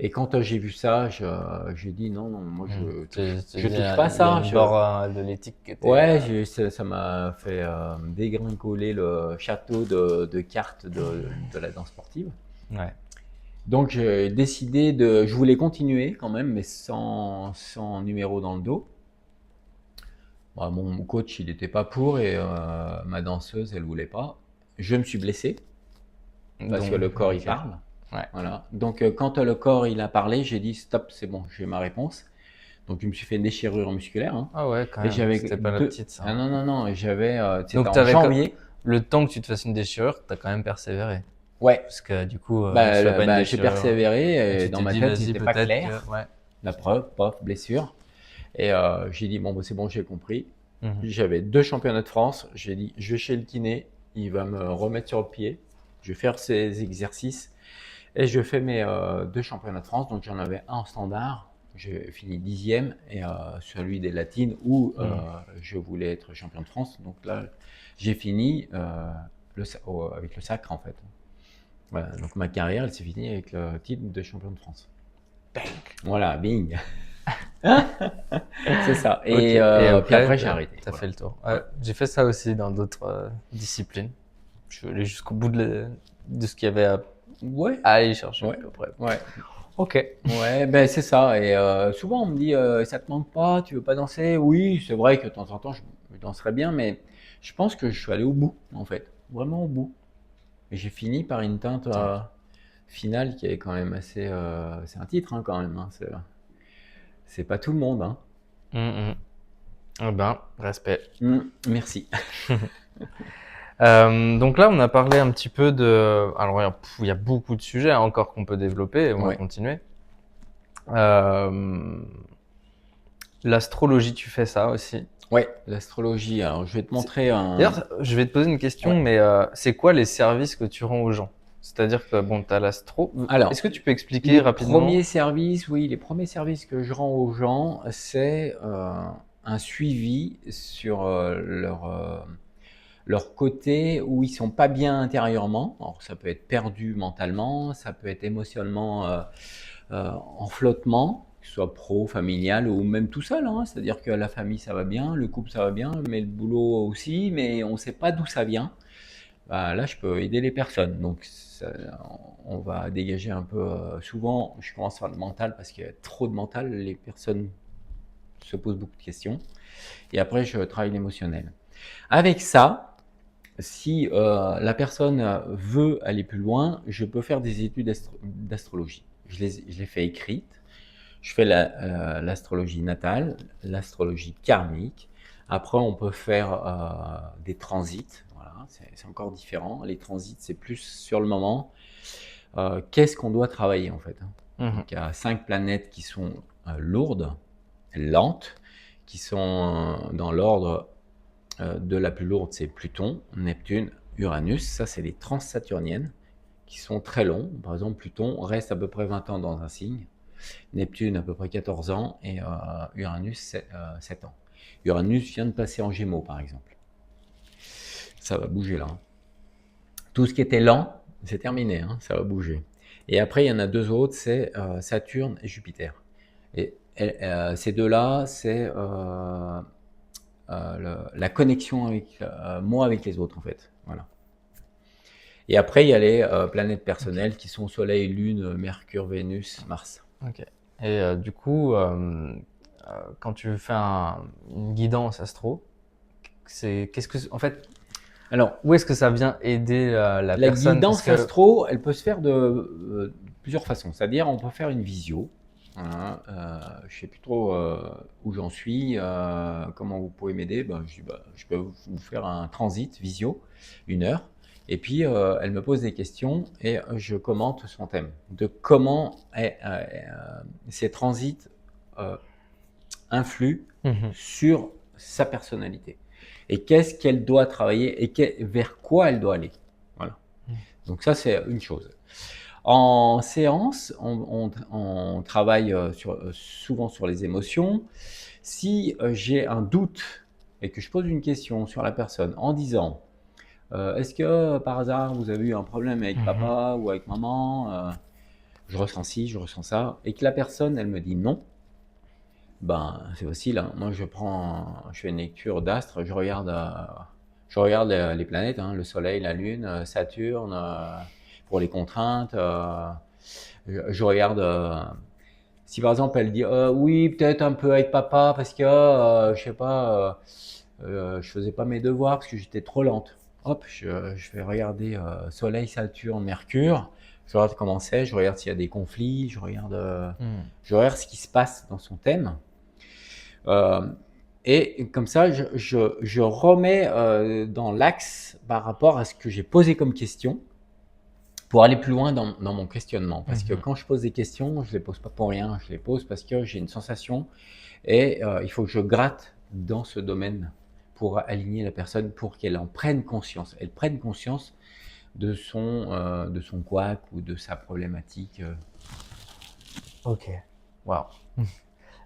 Et quand j'ai vu ça, j'ai dit non, non, moi Tu je dis, touche pas à il y a ça. une barre de l'éthique qui était. Ouais, ça m'a fait dégringoler le château de cartes de la danse sportive. Ouais. Donc j'ai décidé je voulais continuer quand même, mais sans numéro dans le dos. Bah, mon coach, il n'était pas pour et ma danseuse, elle voulait pas. Je me suis blessé parce que Donc, le corps, il ok. parle. Ouais. Voilà. Donc quand le corps, il a parlé, j'ai dit stop, c'est bon, j'ai ma réponse. Donc je me suis fait une déchirure musculaire. Hein. Ah ouais, quand Et même. j'avais C'était pas la petite, ça. Ah non, non, non, j'avais. C'était Donc, en janvier. le temps que tu te fasses une déchirure, t'as quand même persévéré. Ouais. Parce que du coup, si tu fais pas une J'ai déchirure, persévéré et tu dans t'es ma dit, tête, vas-y, c'était pas peut-être clair. que. Ouais. La preuve, pof, blessure. Et j'ai dit bon, bah, c'est bon, j'ai compris. Mhm. J'avais 2 championnats de France. J'ai dit, je vais chez le kiné, il va me remettre sur le pied. Je vais faire ces exercices et je fais mes 2 championnats de France. Donc j'en avais un en standard. J'ai fini 10e et celui des latines où je voulais être champion de France. Donc là, j'ai fini avec le sacre en fait. Voilà, donc ma carrière, elle s'est finie avec le titre de champion de France. Voilà, bing. C'est ça. Ok. Et Et puis après, j'ai t'as arrêté. t'as Voilà. fait le tour. Ouais. J'ai fait ça aussi dans d'autres disciplines. Je suis allé jusqu'au bout de ce qu'il y avait Ouais, à aller chercher à ouais, peu près. ouais. Ok. Ouais, ben c'est ça. Et souvent on me dit, ça te manque pas, tu veux pas danser? Oui, c'est vrai que de temps en temps je danserais bien, mais je pense que je suis allé au bout, en fait, vraiment au bout. Et j'ai fini par une teinte finale qui est quand même assez. C'est un titre hein, quand même. Hein, c'est pas tout le monde. Hein. Mhm. Eh ben, respect. Merci. Donc là, on a parlé un petit peu de. Alors, il y a beaucoup de sujets encore qu'on peut développer et on va Ouais. continuer. L'astrologie, tu fais ça aussi. Ouais, l'astrologie. Alors je vais te montrer un. D'ailleurs, je vais te poser une question, Ouais. mais c'est quoi les services que tu rends aux gens? C'est-à-dire que, bon, tu as l'astro. Alors, Est-ce que tu peux expliquer les rapidement? premiers services, oui, les premiers services que je rends aux gens, c'est un suivi sur leur côté où ils sont pas bien intérieurement. Alors, ça peut être perdu mentalement, ça peut être émotionnellement en flottement, que ce soit pro, familial ou même tout seul. Hein. C'est-à-dire que la famille, ça va bien, le couple, ça va bien, mais le boulot aussi, mais on ne sait pas d'où ça vient. Bah, là, je peux aider les personnes. Donc, on va dégager un peu. Souvent, je commence par le mental parce qu'il y a trop de mental. Les personnes se posent beaucoup de questions. Et après, je travaille l'émotionnel. Avec ça, si la personne veut aller plus loin, je peux faire des études d'astrologie. Je les fais écrites. Je fais l'astrologie natale, l'astrologie karmique. Après, on peut faire des transits. Voilà, c'est encore différent. Les transits, c'est plus sur le moment. Qu'est-ce qu'on doit travailler en fait hein. Donc, il y a 5 planètes qui sont lourdes, lentes, qui sont dans l'ordre de la plus lourde, c'est Pluton, Neptune, Uranus. Ça, c'est les transsaturniennes qui sont très longs. Par exemple, Pluton reste à peu près 20 ans dans un signe. Neptune à peu près 14 ans et Uranus 7 ans. Uranus vient de passer en Gémeaux par exemple. Ça va bouger là. Hein. Tout ce qui était lent, c'est terminé, hein, ça va bouger. Et après, il y en a 2 autres, c'est Saturne et Jupiter. Et ces deux-là, c'est la connexion avec moi avec les autres en fait. Voilà. Et après, il y a les planètes personnelles qui sont Soleil, Lune, Mercure, Vénus, Mars. Ok. Et du coup, quand tu fais une guidance astro, en fait, alors, où est-ce que ça vient aider la la personne? Parce guidance que astro, elle peut se faire de plusieurs façons. C'est-à-dire, on peut faire une visio. Voilà, je ne sais plus trop où j'en suis, comment vous pouvez m'aider. Ben, je peux vous faire un transit visio, 1 heure. Et puis, elle me pose des questions et je commente son thème, de comment ces transits influent Mhm. sur sa personnalité. Et qu'est-ce qu'elle doit travailler et vers quoi elle doit aller. Voilà. Donc ça, c'est une chose. En séance, on travaille souvent sur les émotions. Si j'ai un doute et que je pose une question sur la personne en disant est-ce que par hasard vous avez eu un problème avec Mhm. papa ou avec maman je ressens ci, je ressens ça, et que la personne elle me dit non, ben c'est facile, hein. Moi je fais une lecture d'astres, je regarde les planètes, hein, le Soleil, la Lune, Saturne, pour les contraintes. Je regarde si par exemple elle dit oui peut-être un peu avec papa parce que je sais pas, je faisais pas mes devoirs parce que j'étais trop lente. Hop, je vais regarder Soleil, Saturne, Mercure. Je regarde comment c'est, je regarde s'il y a des conflits, Mhm. je regarde ce qui se passe dans son thème. Euh, et comme ça, je remets dans l'axe par rapport à ce que j'ai posé comme question pour aller plus loin dans mon questionnement. Parce que Mhm. quand je pose des questions, je les pose pas pour rien, je les pose parce que j'ai une sensation et il faut que je gratte dans ce domaine pour aligner la personne, pour qu'elle en prenne conscience. Elle prenne conscience de son couac ou de sa problématique. Ok. Waouh.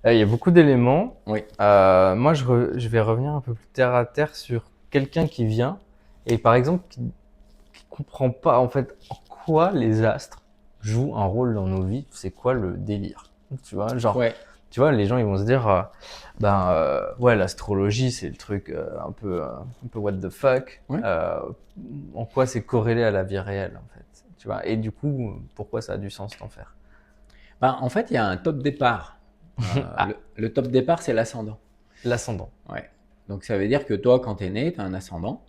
Il y a beaucoup d'éléments. Oui. Moi, je vais revenir un peu plus terre à terre sur quelqu'un qui vient et par exemple qui comprend pas en fait en quoi les astres jouent un rôle dans nos vies. C'est quoi le délire? Tu vois, genre, Ouais. tu vois, les gens ils vont se dire, ouais, l'astrologie c'est le truc un peu what the fuck. Ouais. En quoi c'est corrélé à la vie réelle en fait. Tu vois, et du coup, pourquoi ça a du sens d'en faire? Ben, en fait, il y a un top départ. Ah, Le top départ, c'est l'ascendant. l'ascendant. Ouais. Donc ça veut dire que toi, quand tu es né, tu as un ascendant.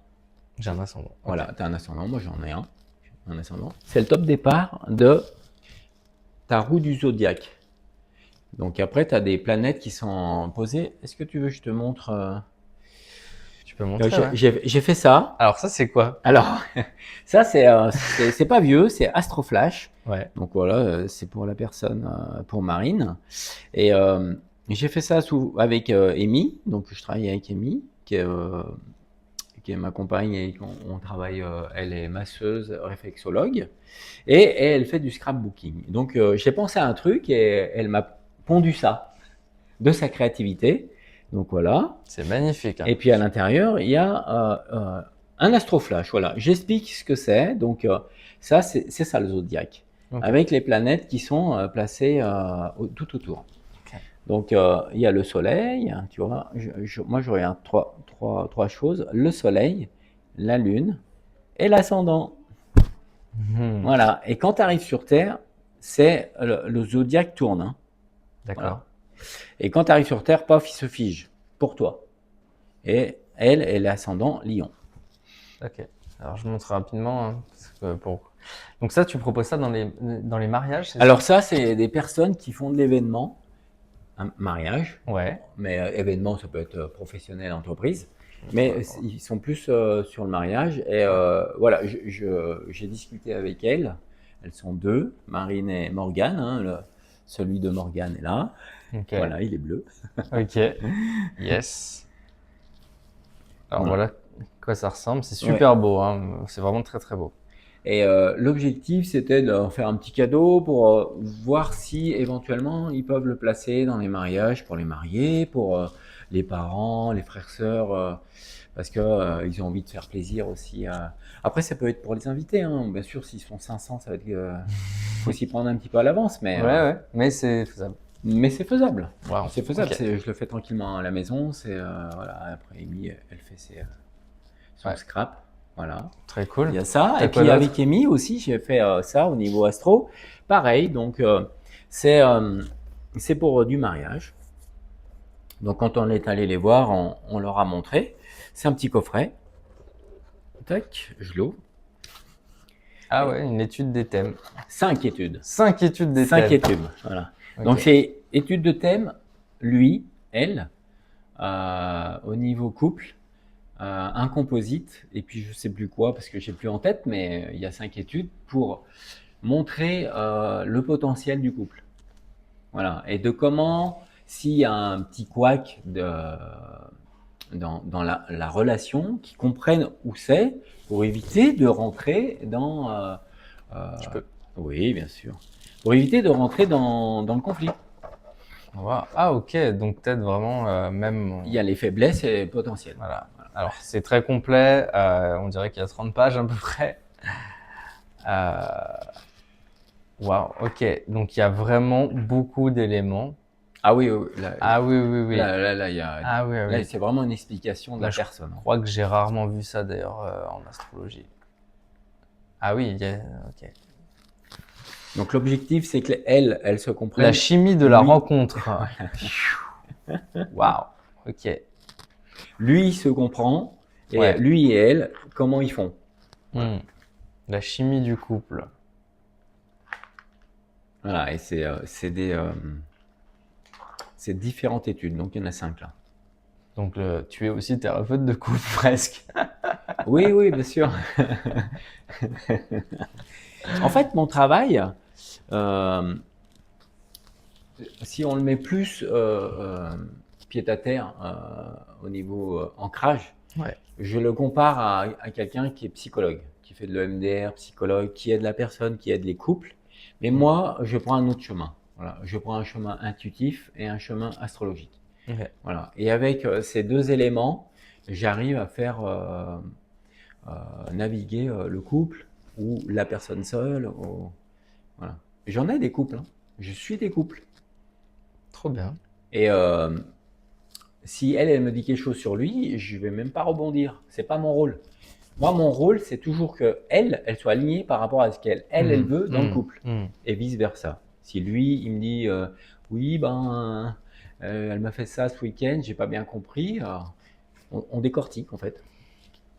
J'ai un ascendant. Ok. Voilà, tu as un ascendant. Moi, j'en ai un ascendant. C'est le top départ de ta roue du zodiaque. Donc après, tu as des planètes qui sont posées. Est-ce que tu veux que je te montre Tu peux montrer, ouais. J'ai fait ça. Alors ça c'est quoi? Alors, ça, c'est pas vieux, c'est Astroflash. Ouais. Donc voilà, c'est pour la personne, pour Marine. Et j'ai fait ça avec Amy. Donc je travaille avec Amy, qui est ma compagne et on travaille. Elle est masseuse, réflexologue. Et elle fait du scrapbooking. Donc j'ai pensé à un truc et elle m'a pondu ça de sa créativité. Donc voilà. C'est magnifique, hein. Et puis à l'intérieur, il y a un astroflash. Voilà, j'explique ce que c'est. Donc ça, c'est ça le zodiaque, Ok. avec les planètes qui sont placées tout autour. Ok. Donc il y a le Soleil, hein, tu vois. Moi, je regarde trois choses le Soleil, la Lune et l'ascendant. Mhm. Voilà. Et quand tu arrives sur Terre, c'est le zodiaque tourne, hein. D'accord. Voilà. Et quand tu arrives sur Terre, paf, il se fige pour toi. Et elle est ascendant Lion. Ok. Alors je montre rapidement, hein, parce que donc ça, tu proposes ça dans les mariages, c'est Alors ça? ça, c'est des personnes qui font de l'événement, un mariage, Ouais. mais événement, ça peut être professionnel, entreprise, mais ils sont plus sur le mariage. Et voilà, j'ai discuté avec elles. Elles sont deux, Marine et Morgane. Hein, celui de Morgane est là. Ok. Voilà, il est bleu. Ok. Yes. Alors Voilà. voilà à quoi ça ressemble. C'est Ouais. super beau, hein. C'est vraiment très très beau. Et l'objectif, c'était de leur faire un petit cadeau pour voir si éventuellement ils peuvent le placer dans les mariages pour les mariés, pour les parents, les frères, sœurs, parce que ils ont envie de faire plaisir aussi. Après, ça peut être pour les invités, hein. Bien sûr, s'ils sont 500, ça va être, faut s'y prendre un petit peu à l'avance, Ouais, ouais. Mais c'est faisable. mais c'est faisable. Wow. C'est faisable. Ok. Je le fais tranquillement à la maison. C'est voilà. Après, Amy, elle fait son Ouais. scrap. Voilà. Très cool. Il y a ça. T'as Et quoi puis avec d'autre? Amy aussi, j'ai fait ça au niveau astro. Pareil, donc c'est c'est pour du mariage. Donc quand on est allé les voir, on leur a montré. C'est un petit coffret. Tac, je l'ouvre. Ah ouais, une étude des thèmes. 5 études. 5 études des 5 thèmes. études. Voilà. Ok. Donc c'est études de thème, lui, elle, au niveau couple, un composite, et puis je sais plus quoi, parce que j'ai plus en tête, mais il y a 5 études pour montrer le potentiel du couple. Voilà. Et de comment, s'il y a un petit couac dans la relation, qu'ils comprennent où c'est pour éviter de rentrer dans. Je peux. Oui, bien sûr. Pour éviter de rentrer dans le conflit. Wow. Ah, ok. Donc, peut-être vraiment, même. Il y a les faiblesses et le potentiel. Voilà. Alors, c'est très complet. On dirait qu'il y a 30 pages à peu près. Wow. Ok. Donc, il y a vraiment beaucoup d'éléments. Ah oui, oui, là, Ah oui, oui, oui. là, il y a, Ah oui, là, oui. c'est vraiment une explication de Là, la je personne. crois que j'ai rarement vu ça d'ailleurs en astrologie. Ah oui, ok. Donc l'objectif, c'est que elles se comprennent. La chimie de la Lui- rencontre. Waouh. Ok. Lui, il se comprend, et Ouais. lui et elle, comment ils font. Hmm. La chimie du couple. Voilà, et c'est différentes études, donc il y en a 5 là. Donc, tu es aussi thérapeute de couple presque. Oui, oui, bien sûr. En fait, mon travail, euh, si on le met plus pied à terre au niveau ancrage, Ouais. je le compare à quelqu'un qui est psychologue, qui fait de l'EMDR, psychologue, qui aide la personne, qui aide les couples. Mais moi, je prends un autre chemin. Voilà, je prends un chemin intuitif et un chemin astrologique. Ok. Voilà. Et avec ces deux éléments, j'arrive à faire naviguer le couple ou la personne seule. Voilà. J'en ai des couples. Hein. Je suis des couples. Trop bien. Et si elle me dit quelque chose sur lui, je vais même pas rebondir. C'est pas mon rôle. Moi, mon rôle, c'est toujours que elle soit alignée par rapport à ce elle veut dans le couple. Et vice versa. Si lui, il me dit oui, ben, elle m'a fait ça ce week-end, j'ai pas bien compris, on décortique en fait.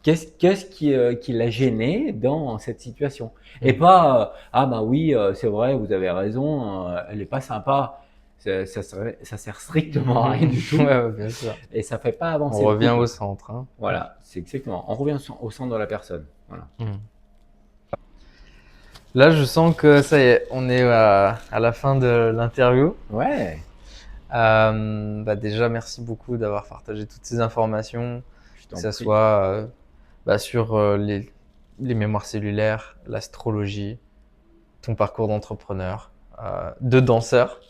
Qu'est-ce qui l'a gêné dans cette situation? Et pas ah ben oui, c'est vrai, vous avez raison, elle est pas sympa. Ça sert strictement à rien du tout. Ouais, bien sûr. Et ça fait pas avancer On le revient couple. au centre. Hein. Voilà, c'est exactement. On revient au centre de la personne. Voilà. Là, je sens que ça y est, on est à la fin de l'interview. Ouais. Déjà, merci beaucoup d'avoir partagé toutes ces informations, Je que t'en ce prie. soit sur les mémoires cellulaires, l'astrologie, ton parcours d'entrepreneur, de danseur.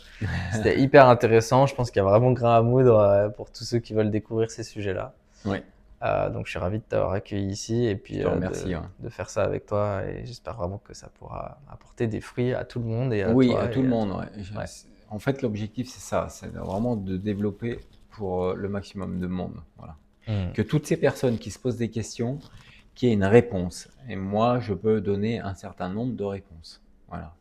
C'était hyper intéressant. Je pense qu'il y a vraiment grain à moudre pour tous ceux qui veulent découvrir ces sujets-là. Ouais. Donc, je suis ravi de t'avoir accueilli ici et puis Je te remercie. de faire ça avec toi. Et j'espère vraiment que ça pourra apporter des fruits à tout le monde et à Oui, toi. à tout et le à monde. toi. Ouais. Ouais. En fait, l'objectif, c'est ça. C'est vraiment de développer pour le maximum de monde. Voilà. Que toutes ces personnes qui se posent des questions, qu'il y ait une réponse. Et moi, je peux donner un certain nombre de réponses. Voilà.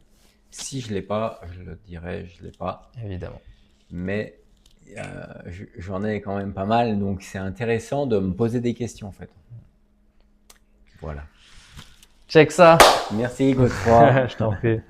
Si je ne l'ai pas, je le dirai, je ne l'ai pas. Évidemment. Mais j'en ai quand même pas mal, donc c'est intéressant de me poser des questions en fait. Voilà. Check ça. Merci Godefroy. Je t'en prie.